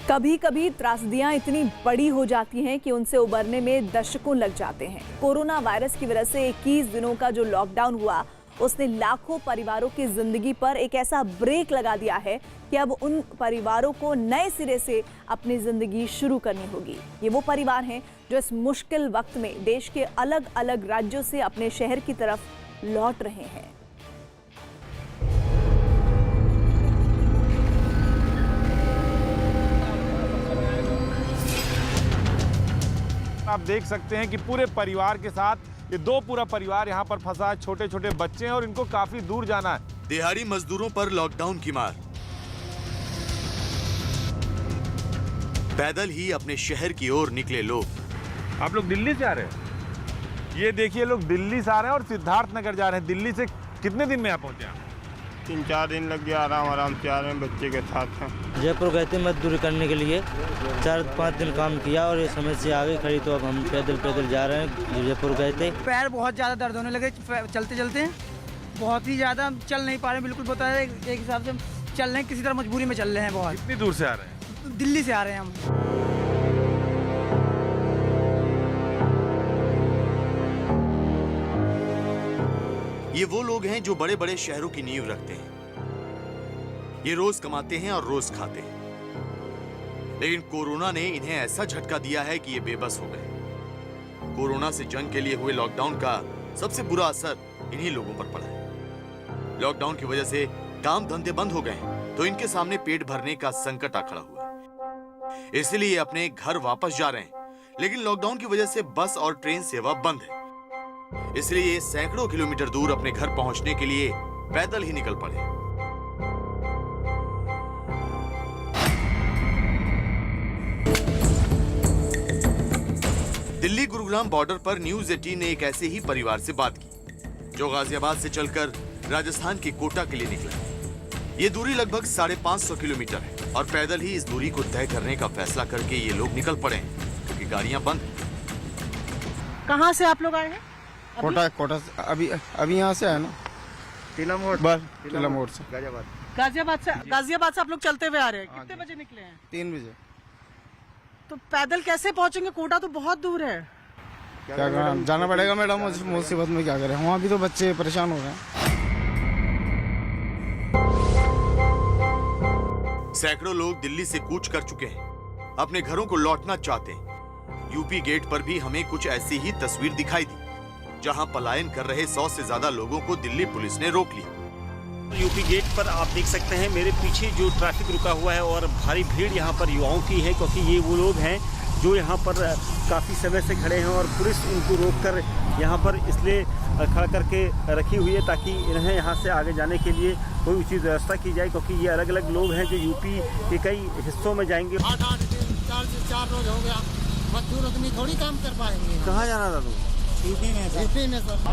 कभी कभी त्रासदियां इतनी बड़ी हो जाती हैं कि उनसे उबरने में दशकों लग जाते हैं। कोरोना वायरस की वजह से 21 दिनों का जो लॉकडाउन हुआ उसने लाखों परिवारों की जिंदगी पर एक ऐसा ब्रेक लगा दिया है कि अब उन परिवारों को नए सिरे से अपनी जिंदगी शुरू करनी होगी। ये वो परिवार हैं जो इस मुश्किल वक्त में देश के अलग अलग राज्यों से अपने शहर की तरफ लौट रहे हैं। आप देख सकते हैं कि पूरे परिवार के साथ ये पूरा परिवार यहाँ पर फंसा है। छोटे छोटे बच्चे हैं और इनको काफी दूर जाना है। दिहाड़ी मजदूरों पर लॉकडाउन की मार। पैदल ही अपने शहर की ओर निकले लोग। आप लोग दिल्ली से आ रहे हैं? ये देखिए, लोग दिल्ली से आ रहे हैं और सिद्धार्थनगर जा रहे हैं। दिल्ली से कितने दिन में आप पहुंचे? 3-4 दिन लग गया। आराम से आ रहे हैं बच्चे के साथ हैं। जयपुर गए थे मजदूरी करने के लिए, 4-5 दिन काम किया और ये समस्या आ गई खड़ी, तो अब हम पैदल जा रहे हैं। जयपुर गए थे। पैर बहुत ज़्यादा दर्द होने लगे चलते चलते, बहुत ही ज़्यादा चल नहीं पा रहे। बिल्कुल बता रहे एक हिसाब से चल रहे हैं, किसी तरह मजबूरी में चल रहे हैं। बहुत। कितनी दूर से आ रहे हैं? दिल्ली से आ रहे हैं हम। ये वो लोग हैं जो बड़े बड़े शहरों की नींव रखते हैं। ये रोज कमाते हैं और रोज खाते हैं, लेकिन कोरोना ने इन्हें ऐसा झटका दिया है कि ये बेबस हो गए। कोरोना से जंग के लिए हुए लॉकडाउन का सबसे बुरा असर इन्हीं लोगों पर पड़ा है। लॉकडाउन की वजह से काम धंधे बंद हो गए, तो इनके सामने पेट भरने का संकट आ खड़ा हुआ। इसलिए ये अपने घर वापस जा रहे हैं, लेकिन लॉकडाउन की वजह से बस और ट्रेन सेवा बंद है। इसलिए ये सैकड़ों किलोमीटर दूर अपने घर पहुंचने के लिए पैदल ही निकल पड़े। दिल्ली गुरुग्राम बॉर्डर पर न्यूज 18 ने एक ऐसे ही परिवार से बात की जो गाजियाबाद से चलकर राजस्थान के कोटा के लिए निकला। ये दूरी लगभग 550 किलोमीटर है और पैदल ही इस दूरी को तय करने का फैसला करके ये लोग निकल पड़े हैं, क्योंकि गाड़ियां बंद हैं। कहाँ से आप लोग आए हैं? कोटा से अभी यहाँ से है ना, टीला मोड़ से गाजियाबाद से आप लोग चलते हुए आ रहे हैं। कितने बजे निकले हैं? 3 बजे। तो पैदल कैसे पहुँचेंगे? कोटा तो बहुत दूर है। क्या करें, जाना पड़ेगा मैडम, मुसीबत में क्या करें। वहाँ भी तो बच्चे परेशान हो रहे हैं। सैकड़ों लोग दिल्ली से कूच कर चुके हैं, अपने घरों को लौटना चाहते हैं। यूपी गेट पर भी हमें कुछ ऐसी ही तस्वीर दिखाई दी, जहां पलायन कर रहे 100 से ज्यादा लोगों को दिल्ली पुलिस ने रोक लिया। यूपी गेट पर आप देख सकते हैं मेरे पीछे जो ट्रैफिक रुका हुआ है और भारी भीड़ यहाँ पर युवाओं की है, क्योंकि ये वो लोग हैं जो यहाँ पर काफ़ी समय से खड़े हैं और पुलिस उनको रोककर यहाँ पर इसलिए खड़ा करके रखी हुई है ताकि इन्हें यहाँ से आगे जाने के लिए कोई उचित व्यवस्था की जाए, क्योंकि ये अलग अलग लोग हैं जो यूपी के कई हिस्सों में जाएंगे। 8 दिन 4 रोज हो गया, मजदूर आदमी थोड़ी काम कर पाएंगे। कहाँ जाना था तुम? यूपी में सर।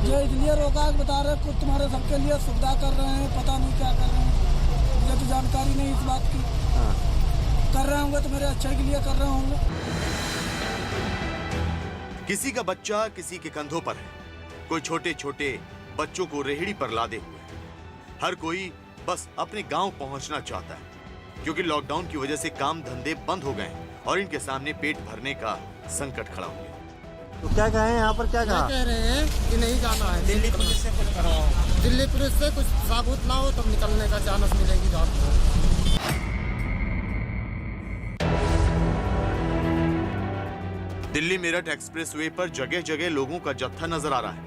जो इसलिए रोका बता रहे कुछ तुम्हारे सबके लिए सुविधा कर रहे हैं, पता नहीं क्या कर रहे हैं, मुझे तो जानकारी नहीं इस बात की। कर रहे होंगे तो मेरे अच्छे के लिए कर रहे होंगे। किसी का बच्चा किसी के कंधों पर है, कोई छोटे छोटे बच्चों को रेहड़ी पर लादे हुए है। हर कोई बस अपने गांव पहुंचना चाहता है, क्योंकि लॉकडाउन की वजह से काम धंधे बंद हो गए और इनके सामने पेट भरने का संकट खड़ा हो गया। तो क्या कहें यहाँ पर, क्या कहा? कह रहे हैं कि नहीं जाना है। दिल्ली पुलिस से कुछ कराओ, दिल्ली पुलिस से कुछ साबुत लाओ तब निकलने का चांस मिलेगी रात को। दिल्ली मेरठ एक्सप्रेसवे पर जगह जगह लोगों का जत्था नजर आ रहा है।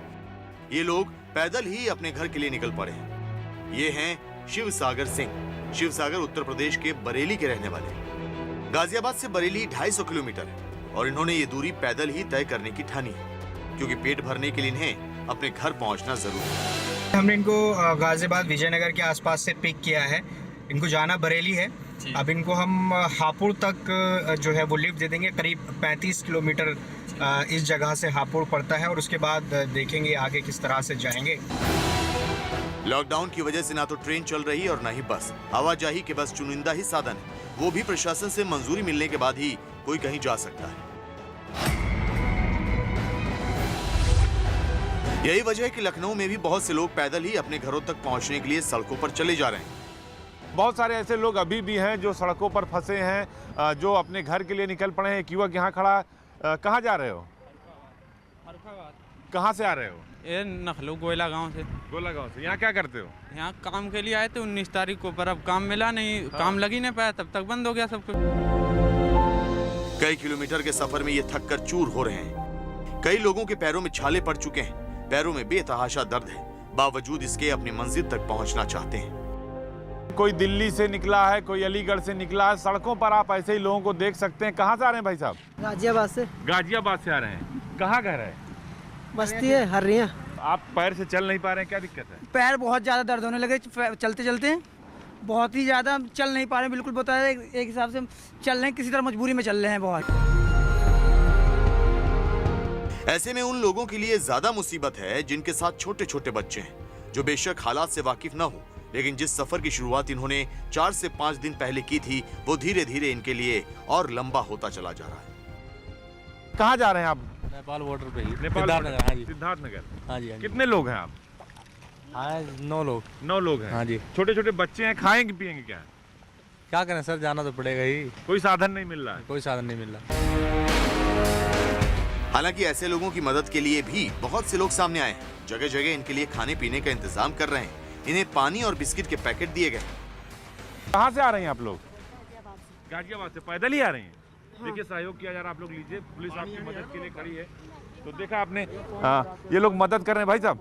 ये लोग पैदल ही अपने घर के लिए निकल पड़े हैं। ये हैं शिव सागर सिंह। शिव सागर उत्तर प्रदेश के बरेली के रहने वाले हैं। गाजियाबाद से बरेली 250 किलोमीटर है और इन्होंने ये दूरी पैदल ही तय करने की ठानी है, क्योंकि पेट भरने के लिए इन्हें अपने घर पहुंचना जरूरी है। हमने इनको गाजियाबाद विजयनगर के आसपास से पिक किया है। इनको जाना बरेली है। अब इनको हम हापुड़ तक जो है वो लिफ्ट दे देंगे। करीब 35 किलोमीटर इस जगह से हापुड़ पड़ता है और उसके बाद देखेंगे आगे किस तरह से जाएंगे। लॉकडाउन की वजह से ना तो ट्रेन चल रही और ना ही बस। आवाजाही के बस चुनिंदा ही साधन है, वो भी प्रशासन से मंजूरी मिलने के बाद ही कोई कहीं जा सकता है। यही वजह है कि लखनऊ में भी बहुत से लोग पैदल ही अपने घरों तक पहुंचने के लिए सड़कों पर चले जा रहे हैं। बहुत सारे ऐसे लोग अभी भी हैं जो सड़कों पर फंसे हैं, जो अपने घर के लिए निकल पड़े हैं। एक युवक यहाँ खड़ा, कहाँ जा रहे हो? कहाँ से आ रहे हो? ये नखलू गोयला गांव से। गोला गांव से। यहाँ क्या करते हो? यहाँ काम के लिए आए थे 19 तारीख को, पर अब काम मिला नहीं, काम लग ही नहीं पाया, तब तक बंद हो गया सब कुछ। कई किलोमीटर के सफर में ये थक कर चूर हो रहे हैं। कई लोगों के पैरों में छाले पड़ चुके हैं, पैरों में बेतहाशा दर्द है, बावजूद इसके अपनी मंजिल तक पहुंचना चाहते हैं। कोई दिल्ली से निकला है, कोई अलीगढ़ से निकला है। सड़कों पर आप ऐसे ही लोगों को देख सकते हैं। कहाँ से आ रहे हैं भाई साहब? गाजियाबाद से। गाजियाबाद से आ रहे हैं। कहाँ घर है? बस्ती है हर्रियाँ। आप पैर से चल नहीं पा रहे हैं, क्या दिक्कत है? पैर बहुत ज़्यादा दर्द होने लगे चलते चलते, बहुत ही ज़्यादा चल नहीं पा रहे, बिल्कुल बता रहे एक हिसाब से चल रहे हैं, किसी तरह मजबूरी में चल रहे हैं बहुत। ऐसे में उन लोगों के लिए ज्यादा मुसीबत है जिनके साथ छोटे छोटे बच्चे हैं, जो बेशक हालात से वाकिफ न हो, लेकिन जिस सफर की शुरुआत इन्होंने 4 से 5 दिन पहले की थी, वो धीरे धीरे इनके लिए और लंबा होता चला जा रहा है। कहाँ जा रहे हैं आप? नेपाल बॉर्डर पे ही। सिद्धार्थनगर। हाँ जी, सिद्धार्थनगर। हाँ जी। कितने लोग हैं आप? 9 लोग। 9 लोग हैं। हाँ जी। छोटे छोटे बच्चे हैं, खाएंगे पिएंगे क्या करें सर, जाना तो पड़ेगा ही। कोई साधन नहीं मिल रहा है? कोई साधन नहीं मिल रहा। हालांकि ऐसे लोगों की मदद के लिए भी बहुत से लोग सामने आए हैं। जगह जगह इनके लिए खाने पीने का इंतजाम कर रहे हैं। इन्हें पानी और बिस्किट के पैकेट दिए गए। कहाँ से आ रहे हैं आप लोग? गाजियाबाद से। पैदल ही आ रहे हैं? देखिए, सहयोग किया जा रहा है, आप लोग लीजिए, पुलिस आपकी मदद के लिए खड़ी है। तो देखा आपने, हाँ, ये लोग मदद कर रहे हैं भाई साहब,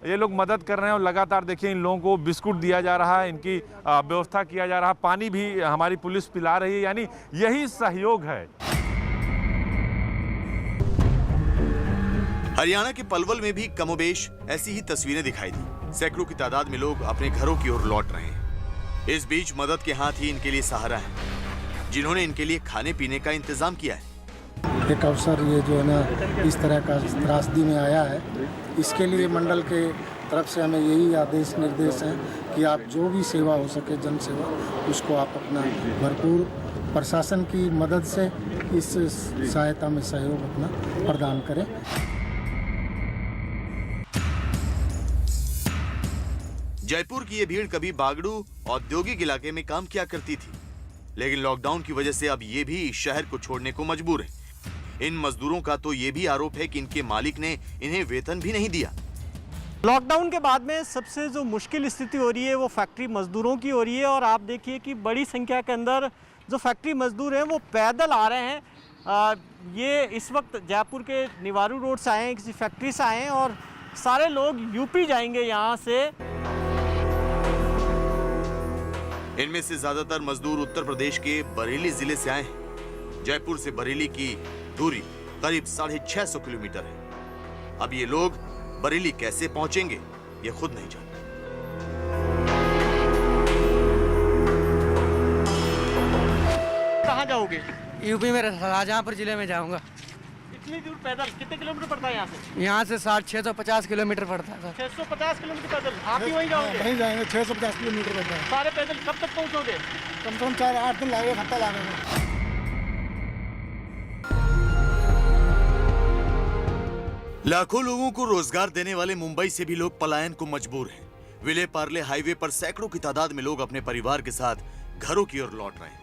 ये लोग मदद कर रहे हैं और लगातार देखिए इन लोगों को बिस्कुट दिया जा रहा है, इनकी व्यवस्था किया जा रहा है, पानी भी हमारी पुलिस पिला रही है, यानी यही सहयोग है। हरियाणा के पलवल में भी कमोबेश ऐसी ही तस्वीरें दिखाई दी। सैकड़ों की तादाद में लोग अपने घरों की ओर लौट रहे हैं। इस बीच मदद के हाथ ही इनके लिए सहारा है, जिन्होंने इनके लिए खाने पीने का इंतजाम किया है। एक अवसर ये जो है ना इस तरह का त्रासदी में आया है, इसके लिए मंडल के तरफ से हमें यही आदेश निर्देश है कि आप जो भी सेवा हो सके, जन सेवा, उसको आप अपना भरपूर प्रशासन की मदद से इस सहायता में सहयोग अपना प्रदान करें। जयपुर की ये भीड़ कभी बागड़ू औद्योगिक इलाके में काम किया करती थी, लेकिन लॉकडाउन की वजह से अब ये भी शहर को छोड़ने को मजबूर है। इन मजदूरों का तो ये भी आरोप है कि इनके मालिक ने इन्हें वेतन भी नहीं दिया। लॉकडाउन के बाद में सबसे जो मुश्किल स्थिति हो रही है वो फैक्ट्री मजदूरों की हो रही है, और आप देखिए कि बड़ी संख्या के अंदर जो फैक्ट्री मजदूर हैं वो पैदल आ रहे हैं। ये इस वक्त जयपुर के निवारू रोड से आए हैं, किसी फैक्ट्री से आए हैं, और सारे लोग यूपी जाएंगे यहाँ से। इनमें से ज्यादातर मजदूर उत्तर प्रदेश के बरेली जिले से आए हैं। जयपुर से बरेली की दूरी करीब 650 किलोमीटर है। अब ये लोग बरेली कैसे पहुंचेंगे, ये खुद नहीं जानते। कहाँ जाओगे? यूपी में शाहजहांपुर जिले में जाऊंगा। इतनी दूर पैदल कितने किलोमीटर पड़ता है यहाँ से? यहाँ से 650 किलोमीटर पड़ता है। 650 किलोमीटर पैदल? आप ही वहीं जाओगे? वहीं जाएंगे, 650 किलोमीटर पड़ता है। सारे पैदल कब तक पहुँचोगे? कम से कम 4-8 दिन लगेगा, हफ्ता लगेगा। लाखों लोगों को रोजगार देने वाले मुंबई से भी लोग पलायन को मजबूर हैं। विले पार्ले हाईवे पर सैकड़ों की तादाद में लोग अपने परिवार के साथ घरों की ओर लौट रहे हैं।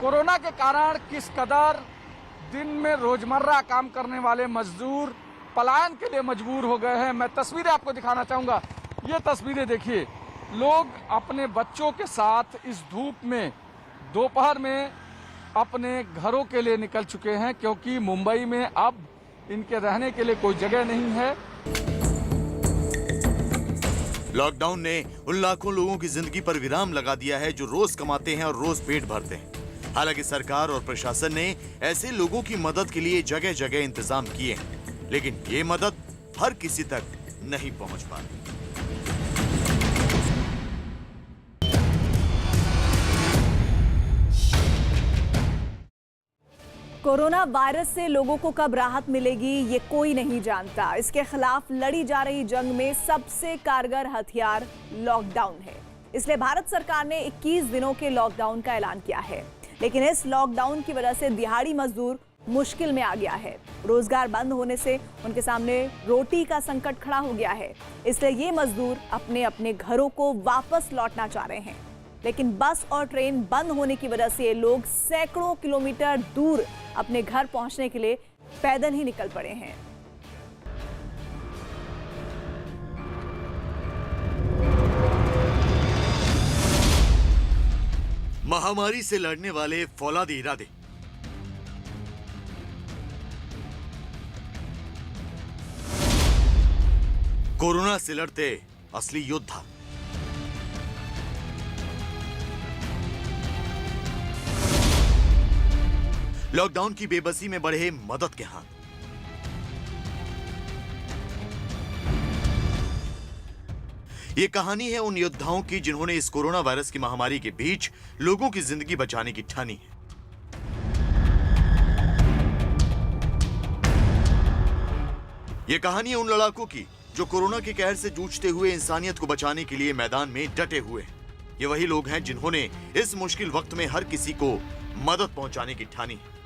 कोरोना के कारण किस कदर दिन में रोजमर्रा काम करने वाले मजदूर पलायन के लिए मजबूर हो गए हैं, मैं तस्वीरें आपको दिखाना चाहूंगा। ये तस्वीरें देखिए, लोग अपने बच्चों के साथ इस धूप में दोपहर में अपने घरों के लिए निकल चुके हैं, क्योंकि मुंबई में अब इनके रहने के लिए कोई जगह नहीं है। लॉकडाउन ने उन लाखों लोगों की जिंदगी पर विराम लगा दिया है जो रोज कमाते हैं और रोज पेट भरते हैं। हालांकि सरकार और प्रशासन ने ऐसे लोगों की मदद के लिए जगह जगह इंतजाम किए हैं, लेकिन ये मदद हर किसी तक नहीं पहुंच पा रही। कोरोना वायरस से लोगों को कब राहत मिलेगी ये कोई नहीं जानता। इसके खिलाफ लड़ी जा रही जंग में सबसे कारगर हथियार लॉकडाउन है। इसलिए भारत सरकार ने 21 दिनों के लॉकडाउन का ऐलान किया है। लेकिन इस लॉकडाउन की वजह से दिहाड़ी मजदूर मुश्किल में आ गया है। रोजगार बंद होने से उनके सामने रोटी का संकट खड़ा हो गया है। इसलिए ये मजदूर अपने अपने घरों को वापस लौटना चाह रहे हैं, लेकिन बस और ट्रेन बंद होने की वजह से ये लोग सैकड़ों किलोमीटर दूर अपने घर पहुंचने के लिए पैदल ही निकल पड़े हैं। महामारी से लड़ने वाले फौलादी इरादे। कोरोना से लड़ते असली योद्धा। लॉकडाउन की बेबसी में बढ़े मदद के हाथ। ये कहानी है उन योद्धाओं की जिन्होंने इस कोरोना वायरस की महामारी के बीच लोगों की जिंदगी बचाने की ठानी है। ये कहानी है उन लड़ाकों की जो कोरोना के कहर से जूझते हुए इंसानियत को बचाने के लिए मैदान में डटे हुए हैं। ये वही लोग हैं जिन्होंने इस मुश्किल वक्त में हर किसी को मदद पहुंचाने की ठानी है।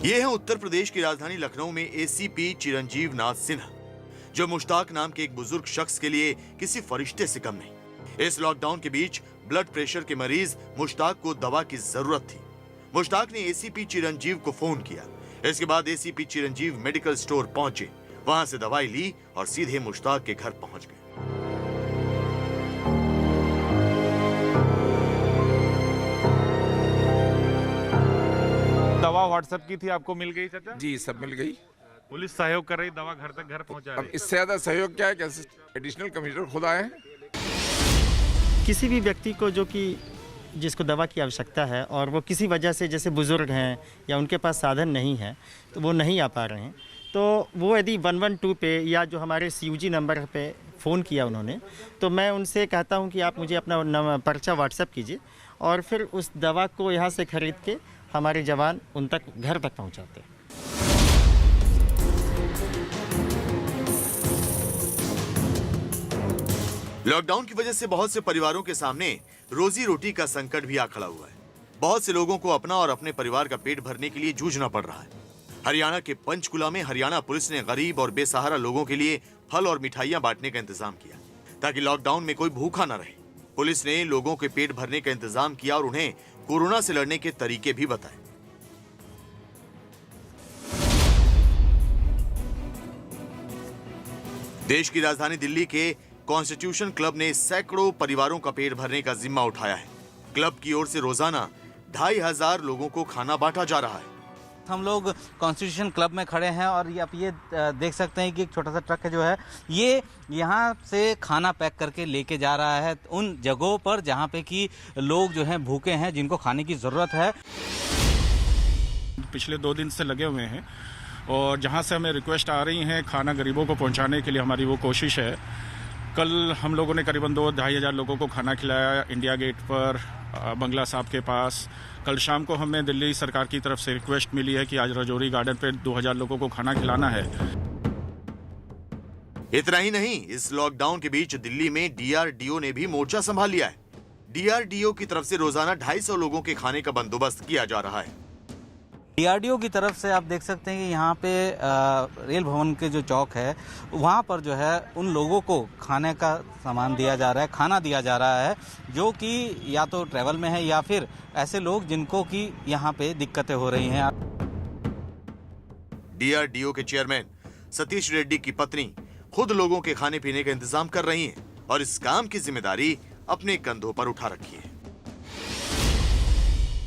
ये है उत्तर प्रदेश की राजधानी लखनऊ में एसीपी चिरंजीव नाथ सिन्हा, जो मुश्ताक नाम के एक बुजुर्ग शख्स के लिए किसी फरिश्ते से कम नहीं। इस लॉकडाउन के बीच ब्लड प्रेशर के मरीज मुश्ताक को दवा की जरूरत थी। मुश्ताक ने एसीपी चिरंजीव को फोन किया। इसके बाद एसीपी चिरंजीव मेडिकल स्टोर पहुंचे, वहां से दवाई ली और सीधे मुश्ताक के घर पहुंच गए। दवा व्हाट्सएप की थी, आपको मिल गई चाचा? जी, सब मिल गई। पुलिस सहयोग कर रही, दवा घर तक घर पहुंचा रही। अब इससे ज्यादा सहयोग क्या है? कैसे एडिशनल कमिश्नर खुद आए। किसी भी व्यक्ति को जो कि जिसको दवा की आवश्यकता है और वो किसी वजह से, जैसे बुजुर्ग हैं या उनके पास साधन नहीं है तो वो नहीं आ पा रहे हैं, तो वो यदि 112 पे या जो हमारे CUG नंबर पे फ़ोन किया उन्होंने, तो मैं उनसे कहता हूं कि आप मुझे अपना पर्चा व्हाट्सएप कीजिए और फिर उस दवा को यहाँ से ख़रीद के हमारे जवान उन तक घर तक पहुँचाते हैं। लॉकडाउन की वजह से बहुत से परिवारों के सामने रोजी रोटी का संकट भी आ खड़ा हुआ है। बहुत से लोगों को अपना और अपने परिवार का पेट भरने के लिए जूझना पड़ रहा है। हरियाणा के पंचकुला में हरियाणा पुलिस ने गरीब और बेसहारा लोगों के लिए फल और मिठाइयां बांटने का इंतजाम किया ताकि लॉकडाउन में कोई भूखा न रहे। पुलिस ने लोगों के पेट भरने का इंतजाम किया और उन्हें कोरोना से लड़ने के तरीके भी बताए। देश की राजधानी दिल्ली के कॉन्स्टिट्यूशन क्लब ने सैकड़ों परिवारों का पेट भरने का जिम्मा उठाया है। क्लब की ओर से रोजाना 2500 लोगों को खाना बांटा जा रहा है। हम लोग कॉन्स्टिट्यूशन क्लब में खड़े हैं और ये आप ये देख सकते हैं कि एक छोटा सा ट्रक है जो है ये यहाँ से खाना पैक करके लेके जा रहा है उन जगहों पर जहाँ पे कि लोग जो हैं भूखे हैं, जिनको खाने की ज़रूरत है। पिछले 2 दिन से लगे हुए हैं और जहाँ से हमें रिक्वेस्ट आ रही हैं खाना गरीबों को पहुँचाने के लिए, हमारी वो कोशिश है। कल हम लोगों ने करीबन 2-2.5 हज़ार लोगों को खाना खिलाया इंडिया गेट पर, बंगला साहब के पास। कल शाम को हमें दिल्ली सरकार की तरफ से रिक्वेस्ट मिली है कि आज रजौरी गार्डन पे 2000 लोगों को खाना खिलाना है। इतना ही नहीं, इस लॉकडाउन के बीच दिल्ली में DRDO ने भी मोर्चा संभाल लिया है। DRDO की तरफ से रोजाना 250 लोगों के खाने का बंदोबस्त किया जा रहा है। DRDO की तरफ से आप देख सकते हैं कि यहाँ पे रेल भवन के जो चौक है वहाँ पर जो है उन लोगों को खाने का सामान दिया जा रहा है, खाना दिया जा रहा है, जो कि या तो ट्रैवल में है या फिर ऐसे लोग जिनको कि यहाँ पे दिक्कतें हो रही हैं। DRDO के चेयरमैन सतीश रेड्डी की पत्नी खुद लोगों के खाने पीने का इंतजाम कर रही हैं और इस काम की जिम्मेदारी अपने कंधों पर उठा रखी है।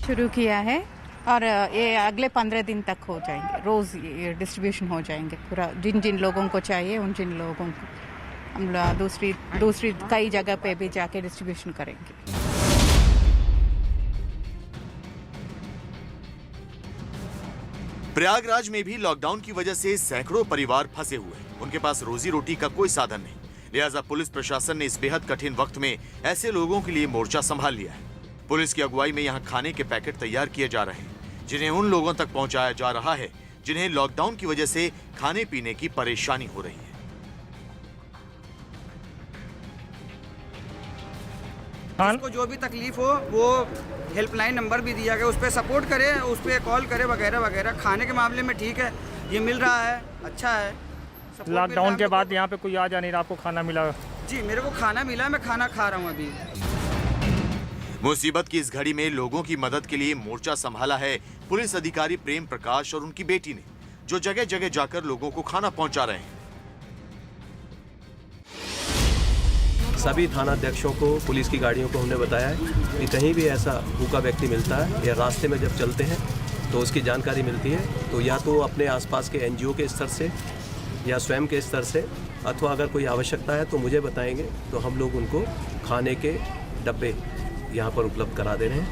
शुरू किया है और ये अगले 15 दिन तक हो जाएंगे। रोज ये डिस्ट्रीब्यूशन हो जाएंगे पूरा, जिन जिन लोगों को चाहिए उन जिन लोगों को हम दूसरी कई जगह पे भी जाके डिस्ट्रीब्यूशन करेंगे। प्रयागराज में भी लॉकडाउन की वजह से सैकड़ों परिवार फंसे हुए हैं। उनके पास रोजी रोटी का कोई साधन नहीं, लिहाजा पुलिस प्रशासन ने इस बेहद कठिन वक्त में ऐसे लोगों के लिए मोर्चा संभाल लिया है। पुलिस की अगुवाई में यहाँ खाने के पैकेट तैयार किए जा रहे हैं, जिन्हें उन लोगों तक पहुंचाया जा रहा है जिन्हें लॉकडाउन की वजह से खाने पीने की परेशानी हो रही है। जिसको जो भी तकलीफ हो वो हेल्पलाइन नंबर भी दिया गया, उस पर सपोर्ट करे, उस पर कॉल करे वगैरह वगैरह। खाने के मामले में ठीक है, ये मिल रहा है, अच्छा है। लॉकडाउन के बाद यहाँ पे कोई आ जा नहीं रहा, आपको खाना मिला? जी मेरे को खाना मिला, मैं खाना खा रहा हूँ अभी। मुसीबत की इस घड़ी में लोगों की मदद के लिए मोर्चा संभाला है पुलिस अधिकारी प्रेम प्रकाश और उनकी बेटी ने, जो जगह जगह जाकर लोगों को खाना पहुंचा रहे हैं। सभी थानाध्यक्षों को, पुलिस की गाड़ियों को हमने बताया है कि कहीं भी ऐसा भूखा व्यक्ति मिलता है या रास्ते में जब चलते हैं तो उसकी जानकारी मिलती है, तो या तो अपने आसपास के एनजीओ के स्तर से या स्वयं के स्तर से, अथवा अगर कोई आवश्यकता है तो मुझे बताएंगे, तो हम लोग उनको खाने के डब्बे यहाँ पर उपलब्ध करा दे रहे हैं।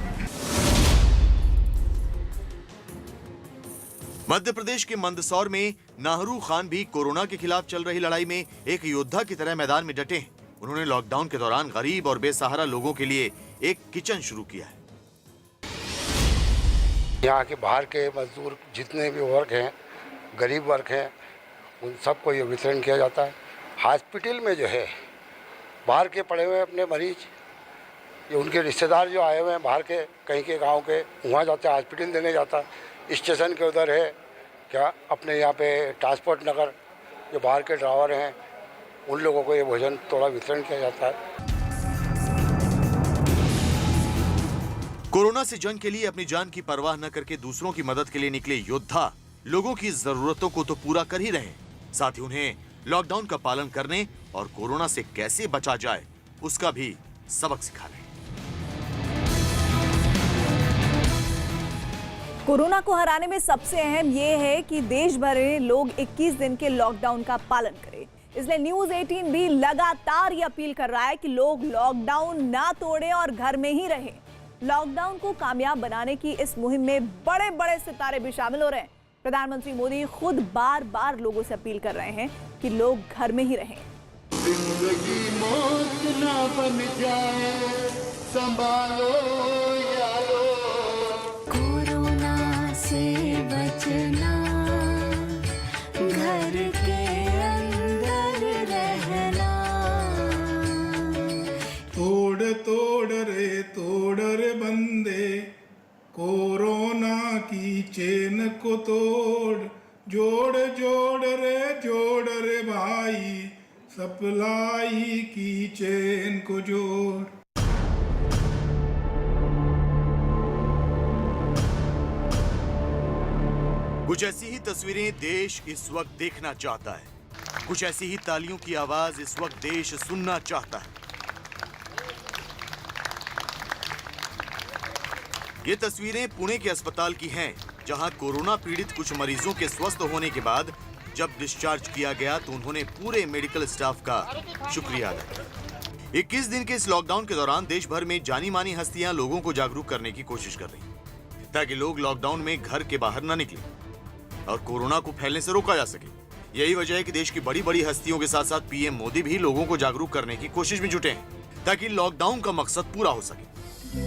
मध्य प्रदेश के मंदसौर में नाहरू खान भी कोरोना के खिलाफ चल रही लड़ाई में एक योद्धा की तरह मैदान में डटे हैं। उन्होंने लॉकडाउन के दौरान गरीब और बेसहारा लोगों के लिए एक किचन शुरू किया है। यहाँ के बाहर के मजदूर जितने भी वर्ग हैं, गरीब वर्ग हैं, उन सबको ये वितरण किया जाता है। हॉस्पिटल में जो है बाहर के पड़े हुए अपने मरीज, ये उनके रिश्तेदार जो आए हुए हैं बाहर के, कहीं के गांव के, वहाँ जाते हैं, हॉस्पिटल देने जाता। स्टेशन के उधर है क्या अपने यहाँ पे ट्रांसपोर्ट नगर, जो बाहर के ड्राइवर हैं, उन लोगों को ये भोजन थोड़ा वितरण किया जाता है। कोरोना से जंग के लिए अपनी जान की परवाह न करके दूसरों की मदद के लिए निकले योद्धा लोगों की जरूरतों को तो पूरा कर ही रहे, साथ ही उन्हें लॉकडाउन का पालन करने और कोरोना से कैसे बचा जाए उसका भी सबक सिखा रहे हैं। कोरोना को हराने में सबसे अहम ये है कि देश भर में लोग 21 दिन के लॉकडाउन का पालन करें। इसलिए न्यूज़ 18 भी लगातार ये अपील कर रहा है कि लोग लॉकडाउन ना तोड़ें और घर में ही रहें। लॉकडाउन को कामयाब बनाने की इस मुहिम में बड़े बड़े सितारे भी शामिल हो रहे हैं। प्रधानमंत्री मोदी खुद बार बार लोगों से अपील कर रहे हैं कि लोग घर में ही रहें। जिंदगी मौत ना बन जाए, संभालो यारो, कोरोना से बचना, घर के अंदर रहना। तोड़ तोड़ रे बंदे, कोरोना की चेन को तोड़, जोड़ जोड़ रे भाई, सप्लाई की चेन को जोड़। कुछ ऐसी ही तस्वीरें देश इस वक्त देखना चाहता है, कुछ ऐसी ही तालियों की आवाज इस वक्त देश सुनना चाहता है। ये तस्वीरें पुणे के अस्पताल की हैं, जहां कोरोना पीड़ित कुछ मरीजों के स्वस्थ होने के बाद जब डिस्चार्ज किया गया तो उन्होंने पूरे मेडिकल स्टाफ का शुक्रिया अदा किया। 21 दिन के इस लॉकडाउन के दौरान देश भर में जानी मानी हस्तियां लोगों को जागरूक करने की कोशिश कर रही हैं, ताकि लोग लॉकडाउन में घर के बाहर न निकलें और कोरोना को फैलने से रोका जा सके। यही वजह है कि देश की बड़ी बड़ी हस्तियों के साथ साथ पीएम मोदी भी लोगों को जागरूक करने की कोशिश में जुटे हैं, ताकि लॉकडाउन का मकसद पूरा हो सके।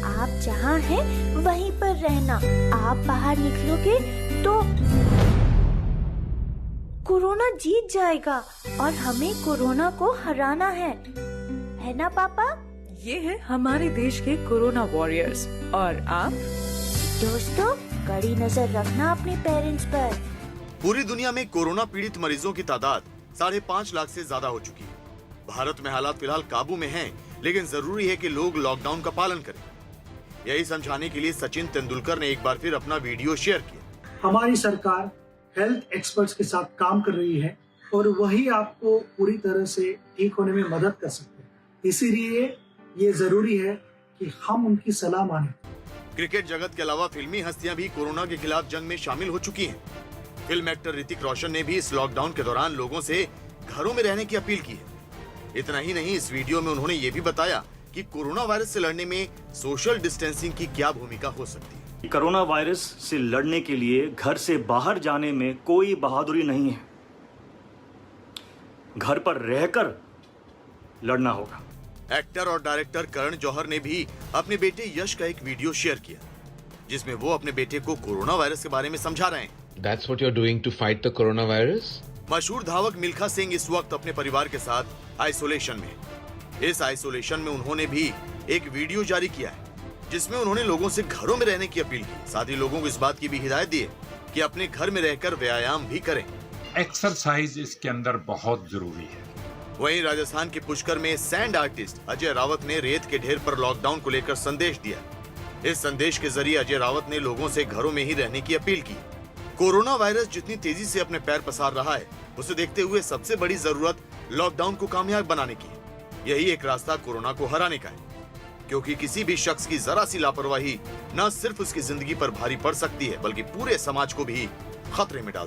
आप जहाँ हैं वहीं पर रहना, आप बाहर निकलोगे तो कोरोना जीत जाएगा और हमें कोरोना को हराना है ना पापा? ये है हमारे देश के कोरोना वॉरियर्स और आप दोस्तों, कड़ी नजर रखना अपने पेरेंट्स पर। पूरी दुनिया में कोरोना पीड़ित मरीजों की तादाद 5.5 लाख से ज्यादा हो चुकी है। भारत में हालात फिलहाल काबू में हैं, लेकिन जरूरी है कि लोग लॉकडाउन का पालन करें। यही समझाने के लिए सचिन तेंदुलकर ने एक बार फिर अपना वीडियो शेयर किया। हमारी सरकार हेल्थ एक्सपर्ट्स के साथ काम कर रही है और वही आपको पूरी तरह से ठीक होने में मदद कर सकते हैं। इसीलिए ये जरूरी है कि हम उनकी सलाह मानें। क्रिकेट जगत के अलावा फिल्मी हस्तियां भी कोरोना के खिलाफ जंग में शामिल हो चुकी हैं। फिल्म एक्टर ऋतिक रोशन ने भी इस लॉकडाउन के दौरान लोगों से घरों में रहने की अपील की है। इतना ही नहीं, इस वीडियो में उन्होंने ये भी बताया कि कोरोना वायरस से लड़ने में सोशल डिस्टेंसिंग की क्या भूमिका हो सकती है। कोरोना वायरस से लड़ने के लिए घर से बाहर जाने में कोई बहादुरी नहीं है, घर पर रहकर लड़ना होगा। एक्टर और डायरेक्टर करण जौहर ने भी अपने बेटे यश का एक वीडियो शेयर किया, जिसमें वो अपने बेटे को कोरोना वायरस के बारे में समझा रहे हैं। That's what you're doing to fight the coronavirus? मशहूर धावक मिल्खा सिंह इस वक्त अपने परिवार के साथ आइसोलेशन में है। इस आइसोलेशन में उन्होंने भी एक वीडियो जारी किया है, जिसमें उन्होंने लोगों से घरों में रहने की अपील की। साथ ही लोगों को इस बात की भी हिदायत दी है कि अपने घर में रहकर व्यायाम भी करें। एक्सरसाइज इसके अंदर बहुत जरूरी है। वहीं राजस्थान के पुष्कर में सैंड आर्टिस्ट अजय रावत ने रेत के ढेर पर लॉकडाउन को लेकर संदेश दिया। इस संदेश के जरिए अजय रावत ने लोगों से घरों में ही रहने की अपील की। कोरोना वायरस जितनी तेजी से अपने पैर पसार रहा है, उसे देखते हुए सबसे बड़ी जरूरत लॉकडाउन को कामयाब बनाने की है। यही एक रास्ता कोरोना को हराने का है, क्योंकि किसी भी शख्स की जरा सी लापरवाही न सिर्फ उसकी जिंदगी पर भारी पड़ सकती है, बल्कि पूरे समाज को भी खतरे में डाल